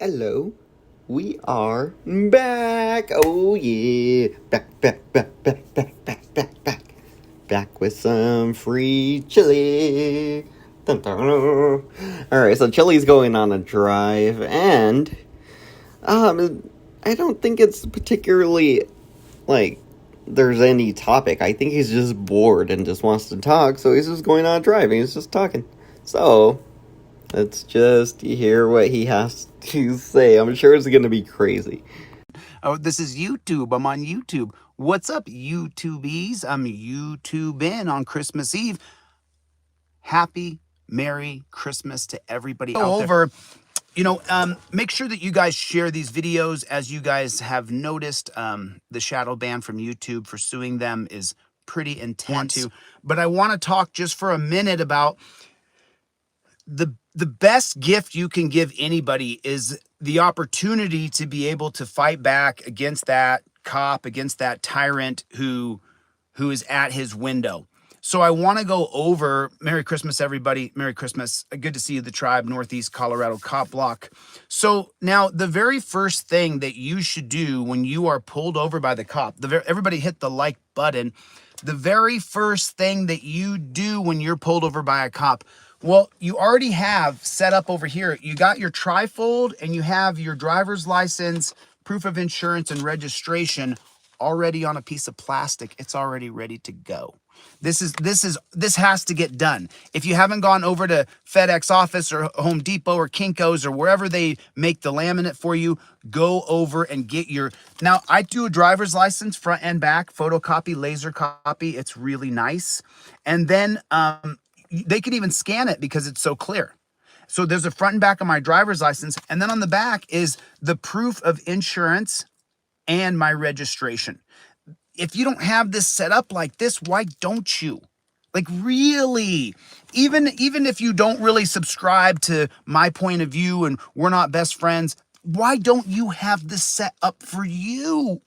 Hello, we are back. Oh yeah, back with some free chili. Dun, dun, dun. All right, so Chili's going on a drive, and I don't think it's particularly like there's any topic. I think he's just bored and just wants to talk, so he's just going on a drive and he's just talking. So let's just hear what he has to say. I'm sure it's going to be crazy. Oh, this is YouTube. I'm on YouTube. What's up, YouTubies? I'm YouTubing on Christmas Eve. Happy, Merry Christmas to everybody out there. Make sure that you guys share these videos. As you guys have noticed, the shadow ban from YouTube for suing them is pretty intense. But I want to talk just for a minute about the best gift you can give anybody is the opportunity to be able to fight back against that cop, against that tyrant who is at his window. So I want to go over Merry Christmas, everybody. Merry Christmas. Good to see you, the tribe, Northeast Colorado Cop Block. So now the very first thing that you should do when you are pulled over by the cop, everybody hit the like button. The very first thing that you do when you're pulled over by a cop, well, you already have set up over here. You got your trifold and you have your driver's license, proof of insurance, and registration already on a piece of plastic. It's already ready to go. This has to get done. If you haven't gone over to FedEx office or Home Depot or Kinko's or wherever they make the laminate for you, go over and get your. Now, I do a driver's license front and back, photocopy, laser copy. It's really nice. And then they can even scan it because it's so clear. So there's a front and back of my driver's license. And then on the back is the proof of insurance and my registration. If you don't have this set up like this, why don't you? Like, really, even if you don't really subscribe to my point of view and we're not best friends, why don't you have this set up for you?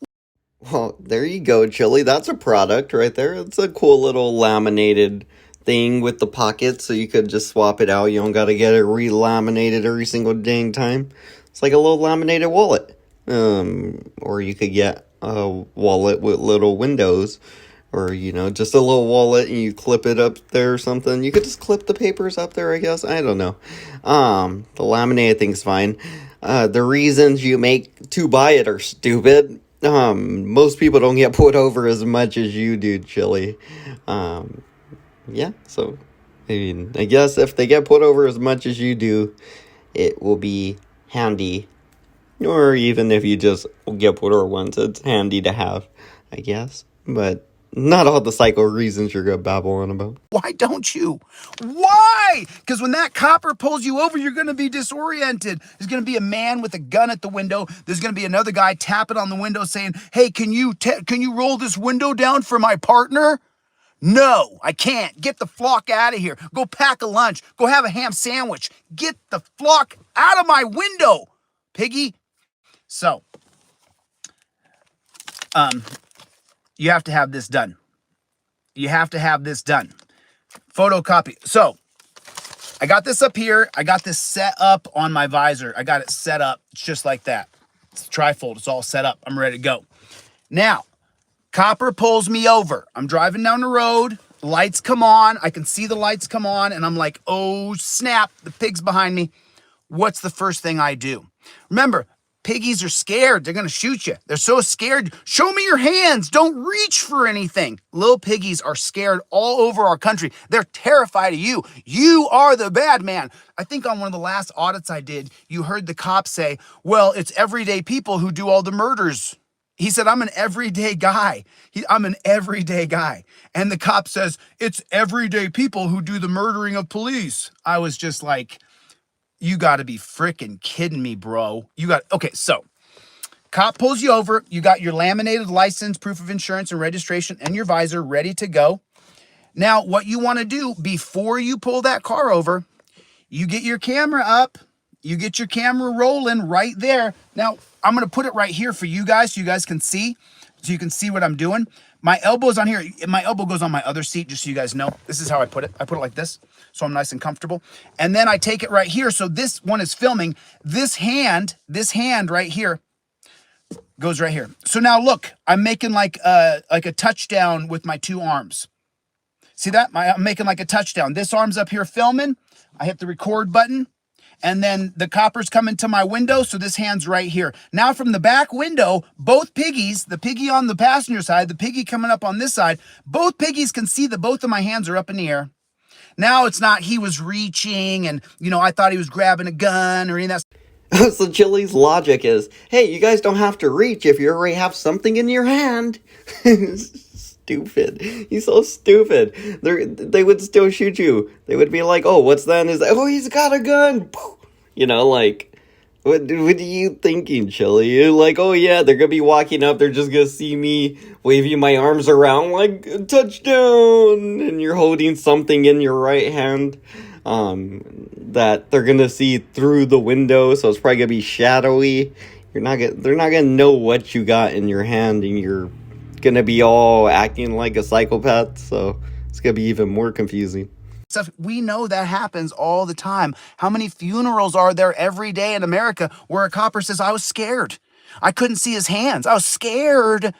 Well, there you go, Chili. That's a product right there. It's a cool little laminated thing with the pocket, so you could just swap it out. You don't got to get it re-laminated every single dang time. It's like a little laminated wallet. Or you could get a wallet with little windows, or just a little wallet and you clip it up there or something. You could just clip the papers up there, I guess. I don't know. The laminated thing's fine. The reasons you make to buy it are stupid. Most people don't get put over as much as you do, Chili. Yeah, so I guess if they get put over as much as you do, it will be handy. Or even if you just get put over once, it's handy to have, I guess. But not all the psycho reasons you're gonna babble on about. Why don't you? Why? Because when that copper pulls you over, you're going to be disoriented. There's going to be a man with a gun at the window. There's going to be another guy tapping on the window saying, "Hey, can you roll this window down for my partner?" No, I can't. Get the flock out of here. Go pack a lunch. Go have a ham sandwich. Get the flock out of my window, piggy. So, you have to have this done. You have to have this done. Photocopy. So, I got this up here. I got this set up on my visor. I got it set up just like that. It's a trifold. It's all set up. I'm ready to go. Now, copper pulls me over. I'm driving down the road. Lights come on. I can see the lights come on. And I'm like, oh, snap. The pig's behind me. What's the first thing I do? Remember, piggies are scared. They're going to shoot you. They're so scared. Show me your hands. Don't reach for anything. Little piggies are scared all over our country. They're terrified of you. You are the bad man. I think on one of the last audits I did, you heard the cop say, well, it's everyday people who do all the murders. He said, I'm an everyday guy. I'm an everyday guy. And the cop says, it's everyday people who do the murdering of police. I was just like, you got to be freaking kidding me, bro. Okay, so cop pulls you over. You got your laminated license, proof of insurance and registration, and your visor ready to go. Now, what you want to do before you pull that car over, you get your camera up. You get your camera rolling right there. Now, I'm going to put it right here for you guys so you guys can see. So you can see what I'm doing. My elbow's on here. My elbow goes on my other seat, just so you guys know. This is how I put it. I put it like this, so I'm nice and comfortable. And then I take it right here. So this one is filming. This hand right here goes right here. So now look, I'm making like a touchdown with my two arms. See that? I'm making like a touchdown. This arm's up here filming. I hit the record button. And then the copper's coming to my window, so this hand's right here. Now from the back window, both piggies, the piggy on the passenger side, the piggy coming up on this side, both piggies can see that both of my hands are up in the air. Now it's not he was reaching and, I thought he was grabbing a gun or any of that. So Chili's logic is, hey, you guys don't have to reach if you already have something in your hand. Stupid. He's so stupid. They would still shoot you. They would be like, oh, what's that? And he's got a gun. Like, what are you thinking, Chili? You're like, oh yeah, they're gonna be walking up. They're just gonna see me waving my arms around like, touchdown. And you're holding something in your right hand that they're gonna see through the window. So it's probably gonna be shadowy. They're not gonna know what you got in your hand, and you're gonna be all acting like a psychopath, so it's gonna be even more confusing. Stuff we know that happens all the time. How many funerals are there every day in America where a copper says, I was scared, I couldn't see his hands, I was scared,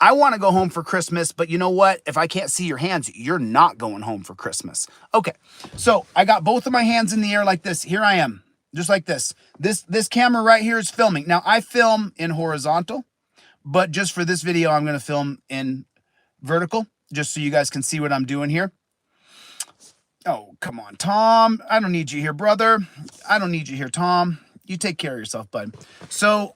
I want to go home for Christmas, but you know what, if I can't see your hands, you're not going home for Christmas. Okay, so I got both of my hands in the air like this. Here I am, just like this camera right here is filming. Now I film in horizontal, but just for this video, I'm going to film in vertical, just so you guys can see what I'm doing here. Oh, come on, Tom. I don't need you here, brother. I don't need you here, Tom. You take care of yourself, bud. So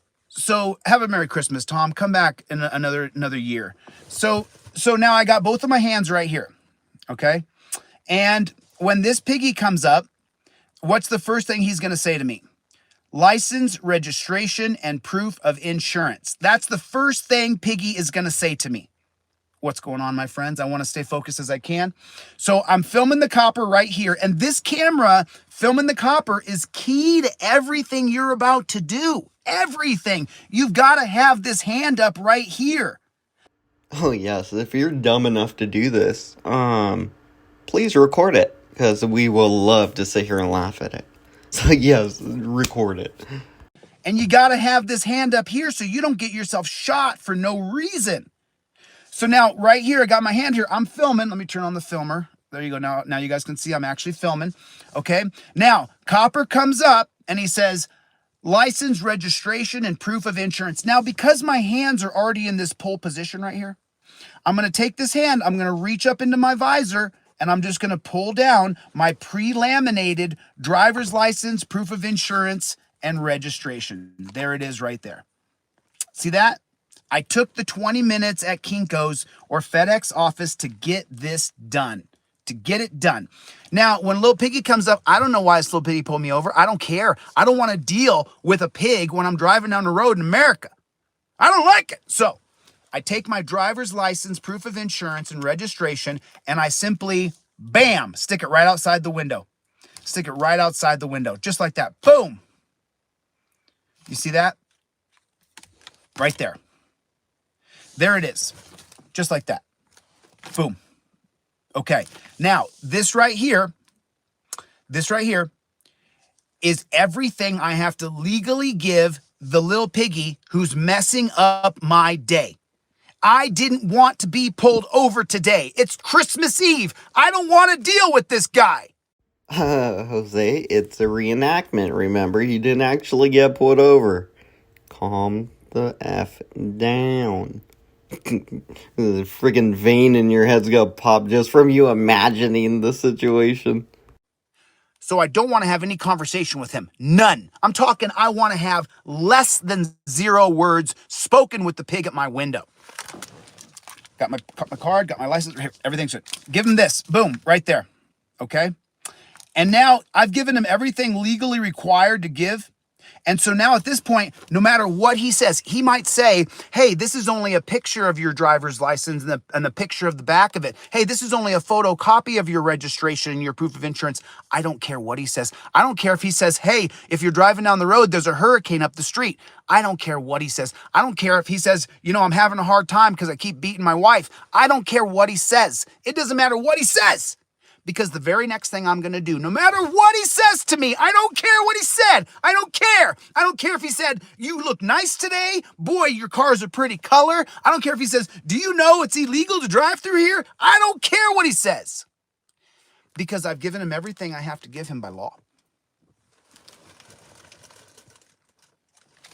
have a Merry Christmas, Tom. Come back in another year. So now I got both of my hands right here, okay? And when this piggy comes up, what's the first thing he's going to say to me? License, registration, and proof of insurance. That's the first thing Piggy is going to say to me. What's going on, my friends? I want to stay focused as I can. So I'm filming the copper right here. And this camera filming the copper is key to everything you're about to do. Everything. You've got to have this hand up right here. Oh, yes. If you're dumb enough to do this, please record it, because we will love to sit here and laugh at it. So yes, record it. And you got to have this hand up here so you don't get yourself shot for no reason. So now right here, I got my hand here. I'm filming. Let me turn on the filmer. There you go. Now you guys can see I'm actually filming. Okay. Now copper comes up and he says, license, registration, and proof of insurance. Now, because my hands are already in this pole position right here, I'm going to take this hand. I'm going to reach up into my visor, and I'm just going to pull down my pre-laminated driver's license, proof of insurance, and registration. There it is right there. See that? I took the 20 minutes at Kinko's or FedEx office to get this done, to get it done. Now, when Little Piggy comes up, I don't know why this Little Piggy pulled me over. I don't care. I don't want to deal with a pig when I'm driving down the road in America. I don't like it. So I take my driver's license, proof of insurance, and registration, and I simply, bam, stick it right outside the window. Stick it right outside the window, just like that. Boom. You see that? Right there. There it is. Just like that. Boom. Okay. Now, this right here is everything I have to legally give the little piggy who's messing up my day. I didn't want to be pulled over today. It's Christmas Eve. I don't want to deal with this guy. Jose, it's a reenactment, remember? You didn't actually get pulled over. Calm the F down. The friggin' vein in your head's gonna pop just from you imagining the situation. So I don't want to have any conversation with him. None. I'm talking I want to have less than 0 words spoken with the pig at my window. Got my card, got my license, everything's good. Give him this. Boom, right there. Okay? And now I've given him everything legally required to give. And so now at this point, no matter what he says, he might say, hey, this is only a picture of your driver's license and the picture of the back of it. Hey, this is only a photocopy of your registration and your proof of insurance. I don't care what he says. I don't care if he says, hey, if you're driving down the road, there's a hurricane up the street. I don't care what he says. I don't care if he says, I'm having a hard time because I keep beating my wife. I don't care what he says. It doesn't matter what he says. Because the very next thing I'm going to do, no matter what he says to me, I don't care what he said. I don't care. I don't care if he said, you look nice today. Boy, your car's a pretty color. I don't care if he says, do you know it's illegal to drive through here? I don't care what he says. Because I've given him everything I have to give him by law.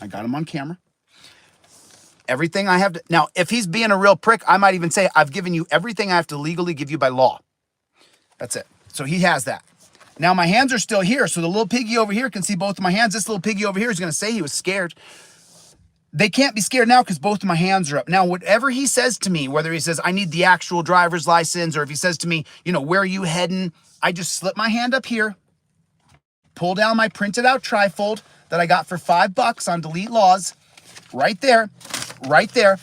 I got him on camera. Everything I have to. Now, if he's being a real prick, I might even say, I've given you everything I have to legally give you by law. That's it. So he has that. Now my hands are still here. So the little piggy over here can see both of my hands. This little piggy over here is going to say he was scared. They can't be scared now because both of my hands are up. Now, whatever he says to me, whether he says, I need the actual driver's license, or if he says to me, where are you heading? I just slip my hand up here, pull down my printed out trifold that I got for $5 on Delete Laws. Right there, right there,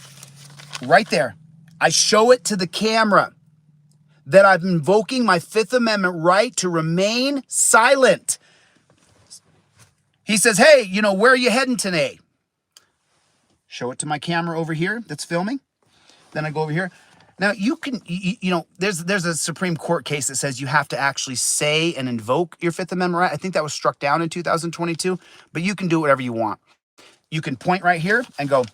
right there. I show it to the camera that I'm invoking my Fifth Amendment right to remain silent. He says, hey, where are you heading today? Show it to my camera over here that's filming. Then I go over here. Now you can, there's a Supreme Court case that says you have to actually say and invoke your Fifth Amendment right. I think that was struck down in 2022, but you can do whatever you want. You can point right here and go,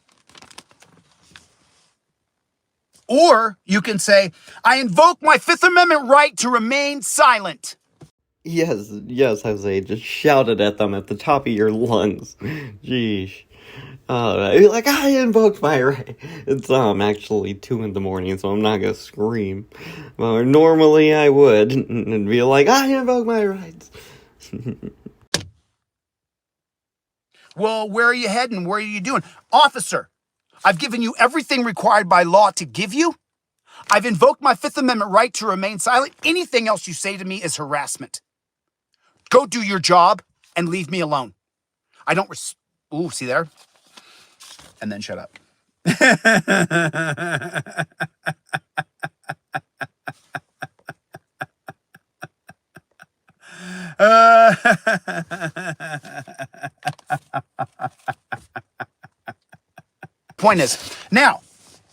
or you can say, I invoke my Fifth Amendment right to remain silent. Yes, Jose, just shout it at them at the top of your lungs. Jeez. Like, I invoked my right. It's actually 2 a.m, so I'm not gonna scream. Well, normally I would, and be like, I invoke my rights. Well, where are you heading? What are you doing? Officer, I've given you everything required by law to give you. I've invoked my Fifth Amendment right to remain silent. Anything else you say to me is harassment. Go do your job and leave me alone. I don't ooh, see there? And then shut up. Point is, now,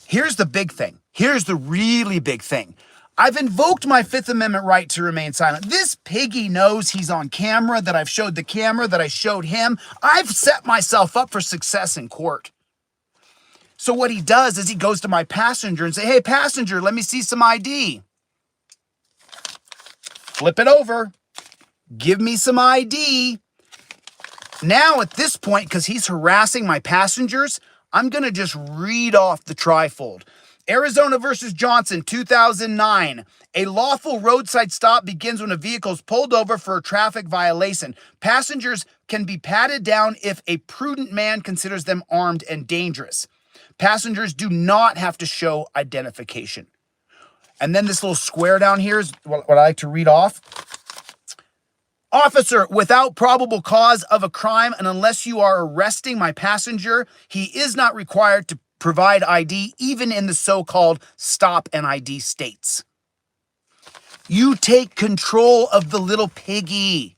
here's the big thing. Here's the really big thing. I've invoked my Fifth Amendment right to remain silent. This piggy knows he's on camera, that I've showed the camera, that I showed him. I've set myself up for success in court. So what he does is he goes to my passenger and say, hey, passenger, let me see some ID. Flip it over. Give me some ID. Now at this point, because he's harassing my passengers, I'm going to just read off the trifold. Arizona versus Johnson, 2009. A lawful roadside stop begins when a vehicle is pulled over for a traffic violation. Passengers can be patted down if a prudent man considers them armed and dangerous. Passengers do not have to show identification. And then this little square down here is what I like to read off. Officer, without probable cause of a crime, and unless you are arresting my passenger, he is not required to provide ID, even in the so-called stop and ID states. You take control of the little piggy.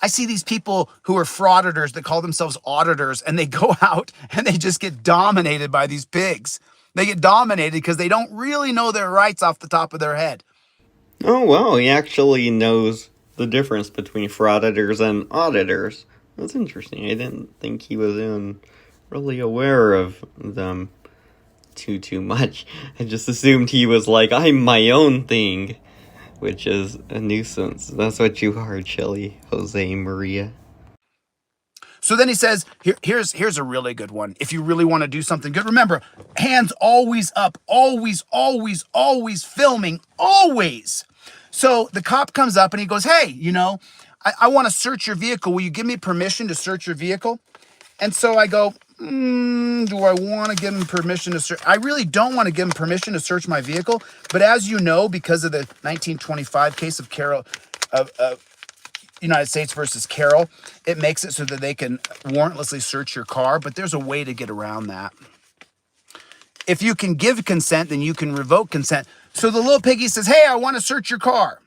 I see these people who are frauditors that call themselves auditors, and they go out and they just get dominated by these pigs. They get dominated because they don't really know their rights off the top of their head. Oh, wow, he actually knows the difference between frauditors and auditors. That's interesting. I didn't think he was really aware of them too much. I just assumed he was like, I'm my own thing, which is a nuisance. That's what you are, Chili, Jose Maria. So then he says, here's a really good one. If you really want to do something good, remember, hands always up, always, always, always filming, always. So the cop comes up and he goes, hey, I want to search your vehicle. Will you give me permission to search your vehicle? And so I go, do I want to give him permission to search? I really don't want to give him permission to search my vehicle. But as you know, because of the 1925 case of United States versus Carroll, it makes it so that they can warrantlessly search your car, but there's a way to get around that. If you can give consent, then you can revoke consent. So the little piggy says, hey, I want to search your car.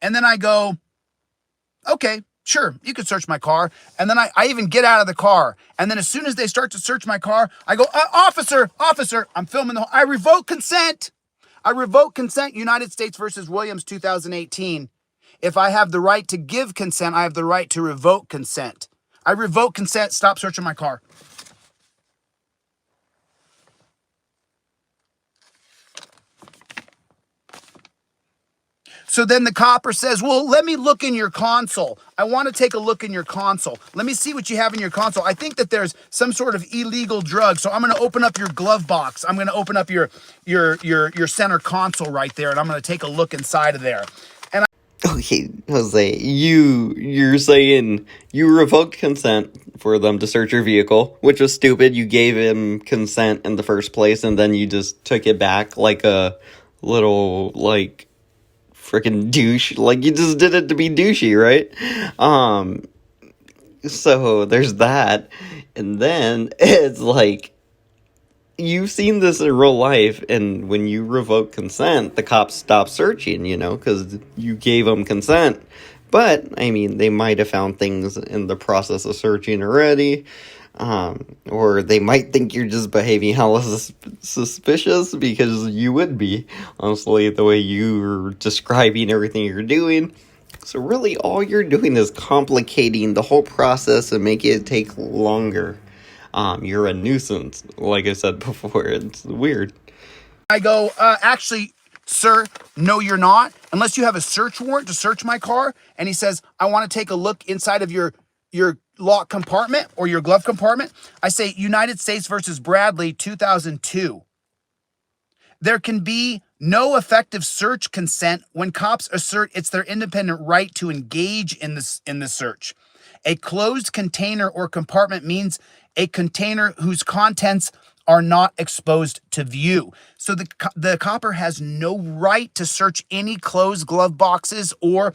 And then I go, okay, sure, you can search my car. And then I even get out of the car. And then as soon as they start to search my car, I go, officer, I'm filming I revoke consent. I revoke consent, United States versus Williams, 2018. If I have the right to give consent, I have the right to revoke consent. I revoke consent, stop searching my car. So then the copper says, well, let me look in your console. I want to take a look in your console. Let me see what you have in your console. I think that there's some sort of illegal drug. So I'm going to open up your glove box. I'm going to open up your center console right there, and I'm going to take a look inside of there. And Okay, Jose, you're saying you revoked consent for them to search your vehicle, which was stupid. You gave him consent in the first place, and then you just took it back like a little, like, freaking douche. Like, you just did it to be douchey, right? So there's that. And then it's like, you've seen this in real life, and when you revoke consent, the cops stop searching, because you gave them consent. But, I mean, they might have found things in the process of searching already, or they might think you're just behaving hella suspicious, because you would be, honestly, the way you're describing everything you're doing. So really, all you're doing is complicating the whole process and making it take longer. You're a nuisance, like I said before. It's weird. I go, actually, sir, no, you're not. Unless you have a search warrant to search my car. And he says, I want to take a look inside of your lock compartment or your glove compartment. I say, United States versus Bradley, 2002. There can be no effective search consent when cops assert it's their independent right to engage in the search. A closed container or compartment means a container whose contents are not exposed to view. So the copper has no right to search any closed glove boxes or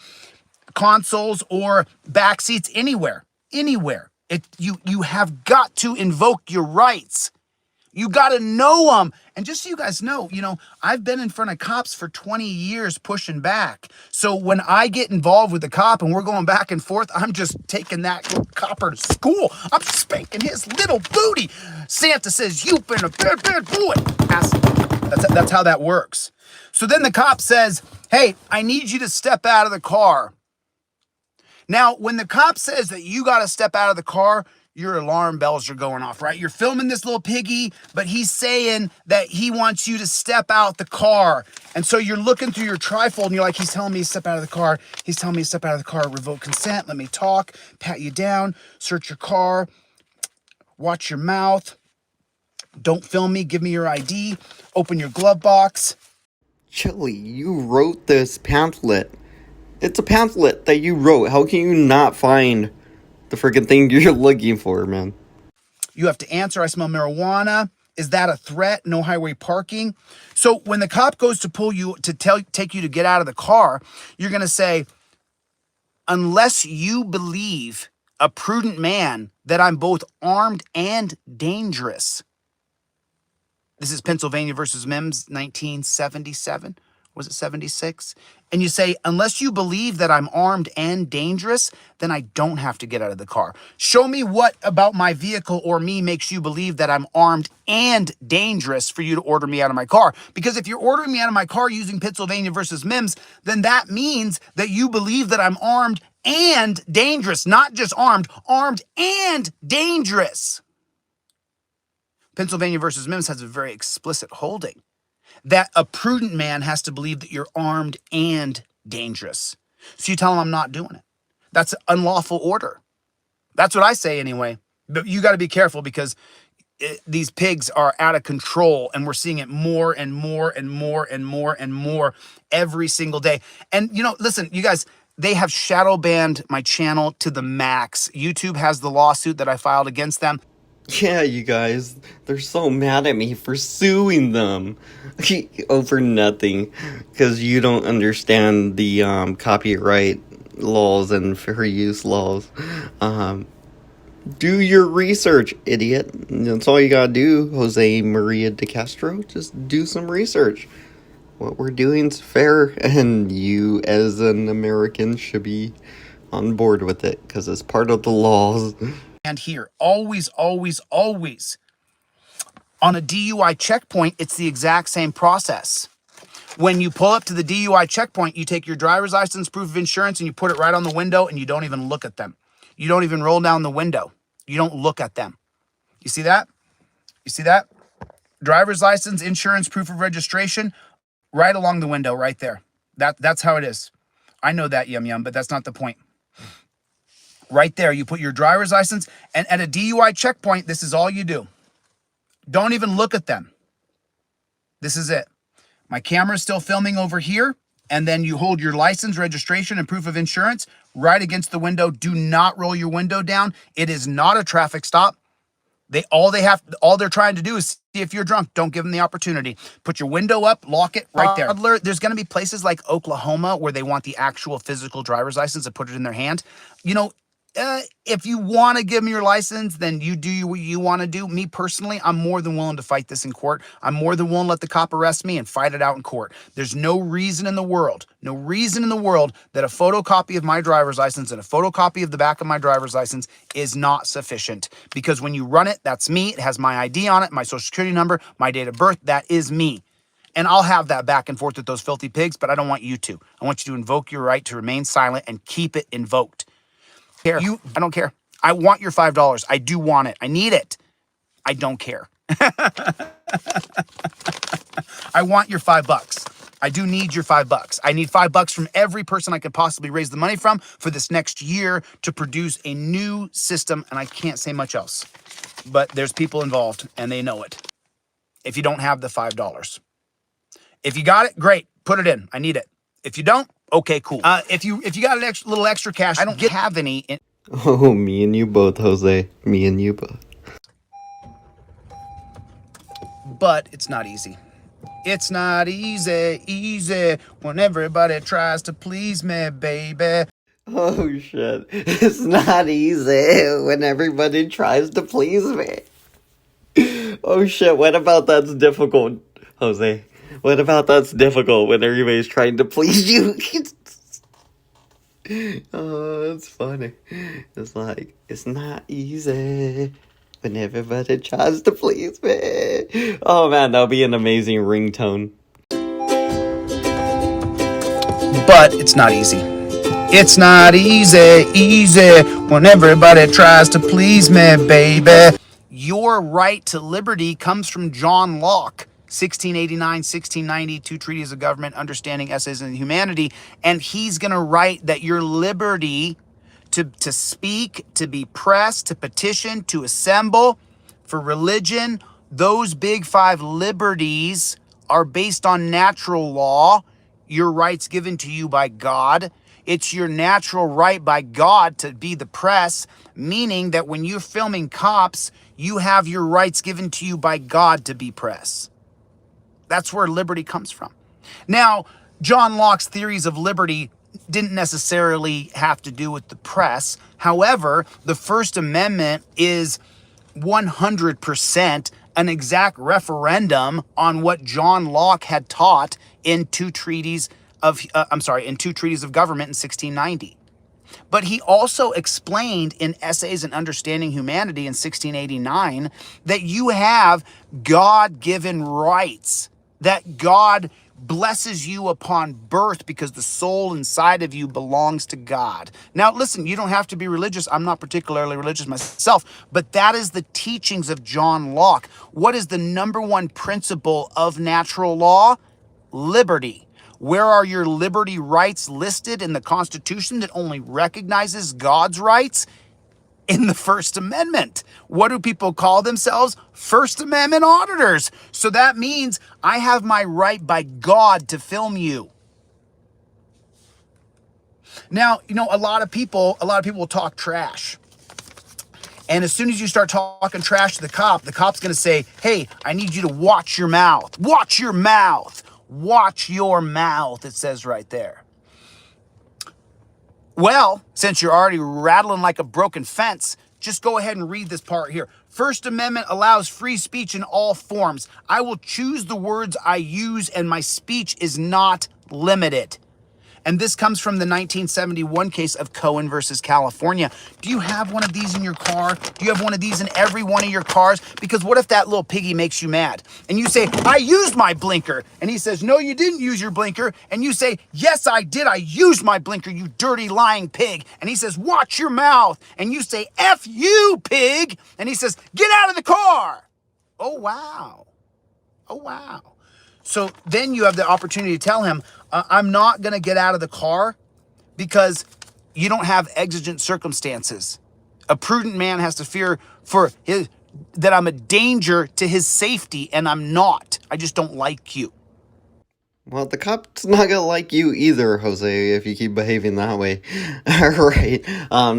consoles or back seats anywhere. You have got to invoke your rights. You got to know them. And just so you guys know, I've been in front of cops for 20 years pushing back. So when I get involved with the cop and we're going back and forth, I'm just taking that copper to school. I'm spanking his little booty. Santa says, you've been a bad boy. That's how that works. So then the cop says, hey, I need you to step out of the car. Now, when the cop says that you got to step out of the car, your alarm bells are going off, right? You're filming this little piggy, but he's saying that he wants you to step out the car. And so you're looking through your trifold and you're like, he's telling me to step out of the car. He's telling me to step out of the car, revoke consent, let me talk, pat you down, search your car, watch your mouth, don't film me, give me your ID, open your glove box. Chili, you wrote this pamphlet. It's a pamphlet that you wrote. How can you not find the freaking thing you're looking for, man? You have to answer, I smell marijuana. Is that a threat? No highway parking. So when the cop goes to pull you, to take you to get out of the car, you're going to say, unless you believe a prudent man that I'm both armed and dangerous. This is Pennsylvania versus Mims, 1977. Was it 76? And you say, unless you believe that I'm armed and dangerous, then I don't have to get out of the car. Show me what about my vehicle or me makes you believe that I'm armed and dangerous for you to order me out of my car. Because if you're ordering me out of my car using Pennsylvania versus Mims, then that means that you believe that I'm armed and dangerous, not just armed and dangerous. Pennsylvania versus Mims has a very explicit holding that a prudent man has to believe that you're armed and dangerous. So you tell him I'm not doing it. That's an unlawful order. That's what I say anyway. But you got to be careful because these pigs are out of control and we're seeing it more and more and more and more and more every single day. And listen, you guys, they have shadow banned my channel to the max. YouTube has the lawsuit that I filed against them. Yeah, you guys, they're so mad at me for suing them over nothing, because you don't understand the copyright laws and fair use laws. Do your research, idiot. That's all you gotta do, Jose Maria DeCastro. Just do some research. What we're doing's fair, and you, as an American, should be on board with it because it's part of the laws. And here, always, always, always. On a DUI checkpoint, it's the exact same process. When you pull up to the DUI checkpoint, you take your driver's license, proof of insurance, and you put it right on the window, and you don't even look at them. You don't even roll down the window. You don't look at them. You see that? You see that? Driver's license, insurance, proof of registration, right along the window, right there. That's how it is. I know that, Yum Yum, but that's not the point. Right there, you put your driver's license, and at a DUI checkpoint, this is all you do. Don't even look at them. This is it. My camera's still filming over here, and then you hold your license, registration, and proof of insurance right against the window. Do not roll your window down. It is not a traffic stop. All they're trying to do is see if you're drunk. Don't give them the opportunity. Put your window up, lock it right there. There's going to be places like Oklahoma where they want the actual physical driver's license and put it in their hand. You know, if you want to give me your license, then you do what you want to do. Me personally, I'm more than willing to fight this in court. I'm more than willing to let the cop arrest me and fight it out in court. There's no reason in the world that a photocopy of my driver's license and a photocopy of the back of my driver's license is not sufficient. Because when you run it, that's me. It has my ID on it, my social security number, my date of birth. That is me. And I'll have that back and forth with those filthy pigs, but I don't want you to. I want you to invoke your right to remain silent and keep it invoked. I don't care. I want your $5. I do want it. I need it. I don't care. I want your $5. I do need your $5. I need $5 from every person I could possibly raise the money from for this next year to produce a new system. And I can't say much else, but there's people involved and they know it. If you don't have the $5, if you got it, great. Put it in. I need it. If you don't, okay, cool. If you got an little extra cash, I don't have any. Oh, me and you both, Jose. Me and you both. But it's not easy. It's not easy when everybody tries to please me, baby. Oh, shit. It's not easy when everybody tries to please me. Oh, shit. What about that's difficult, Jose? What about that's difficult when everybody's trying to please you? Oh, that's funny. It's like, it's not easy when everybody tries to please me. Oh, man, that'll be an amazing ringtone. But it's not easy. It's not easy when everybody tries to please me, baby. Your right to liberty comes from John Locke. 1689, 1690, two treaties of government, understanding essays in humanity. And he's going to write that your liberty to speak, to be pressed, to petition, to assemble for religion, those big five liberties are based on natural law, your rights given to you by God. It's your natural right by God to be the press, meaning that when you're filming cops, you have your rights given to you by God to be press. That's where liberty comes from. Now, John Locke's theories of liberty didn't necessarily have to do with the press. However, the First Amendment is 100% an exact referendum on what John Locke had taught in two treaties of government in 1690. But he also explained in Essays in Understanding Humanity in 1689 that you have God-given rights, that God blesses you upon birth because the soul inside of you belongs to God. Now, listen, you don't have to be religious. I'm not particularly religious myself, but that is the teachings of John Locke. What is the number one principle of natural law? Liberty. Where are your liberty rights listed in the Constitution that only recognizes God's rights? In the First Amendment. What do people call themselves? First Amendment auditors. So that means I have my right by God to film you. Now, you know, a lot of people will talk trash. And as soon as you start talking trash to the cop's going to say, hey, I need you to watch your mouth. Watch your mouth. Watch your mouth, it says right there. Well, since you're already rattling like a broken fence, just go ahead and read this part here. First Amendment allows free speech in all forms. I will choose the words I use, and my speech is not limited. And this comes from the 1971 case of Cohen versus California. Do you have one of these in your car? Do you have one of these in every one of your cars? Because what if that little piggy makes you mad? And you say, I used my blinker. And he says, no, you didn't use your blinker. And you say, yes, I did. I used my blinker, you dirty lying pig. And he says, watch your mouth. And you say, F you, pig. And he says, get out of the car. Oh, wow. Oh, wow. So then you have the opportunity to tell him, I'm not going to get out of the car because you don't have exigent circumstances. A prudent man has to fear for that I'm a danger to his safety, and I'm not. I just don't like you. Well, the cop's not gonna like you either, Jose, if you keep behaving that way. Alright,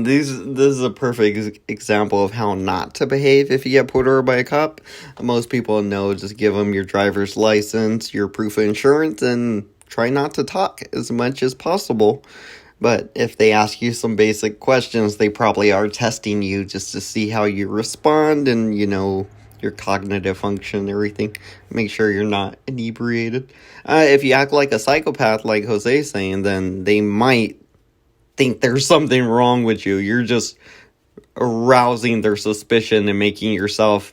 this is a perfect example of how not to behave if you get pulled over by a cop. Most people know just give them your driver's license, your proof of insurance, and try not to talk as much as possible. But if they ask you some basic questions, they probably are testing you just to see how you respond and, your cognitive function and everything. Make sure you're not inebriated. If you act like a psychopath, like Jose's saying, then they might think there's something wrong with you. You're just arousing their suspicion and making yourself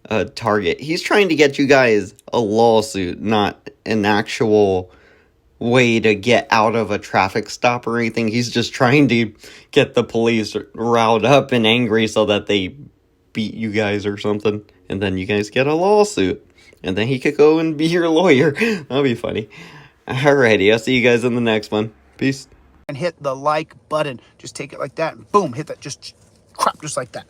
a target. He's trying to get you guys a lawsuit, not an actual way to get out of a traffic stop or anything. He's just trying to get the police riled up and angry so that they beat you guys or something, and then you guys get a lawsuit, and then he could go and be your lawyer. That'll be funny. Alrighty, I'll see you guys in the next one. Peace. And hit the like button. Just take it like that and boom, hit that, just crap, just like that.